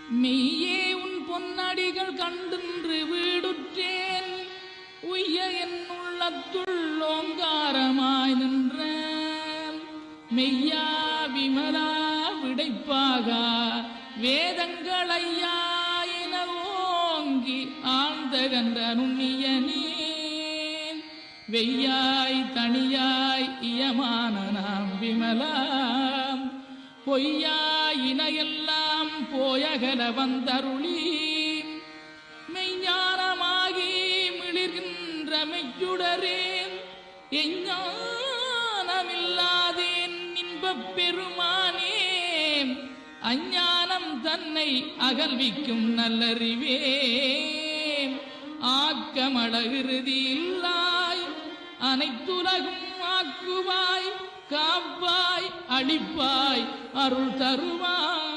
மெய்யே உன் பொன்னடிகள் கண்டின்று வீடுற்றேன் உய்ய என் உள்ளத்துள் ஓங்காரமாய் நின்ற மெய்யா விமலா விடைப்பாக வேதங்கள் ஐயா என ஓங்கி ஆழ்ந்த கன்ற நுண்ணியனே வெய்யாய் தனியாய் இயமான நாம் விமலாம் பொய்யாய் இணையெல்லாம் போயகல வந்தருளி மெய்ஞானமாகி மிளிர்கின்ற மெய்ச்சுடரேன் எஞ்ஞானமில்லாதேன் இன்பப் பெருமானே அஞ்ஞானம் தன்னை அகல்விக்கும் நல்லறிவே ஆக்கமழகிருதி இல்லாய் அனைத்துலகும் ஆக்குவாய் காப்பாய் அளிப்பாய் அருள் தருவாய்.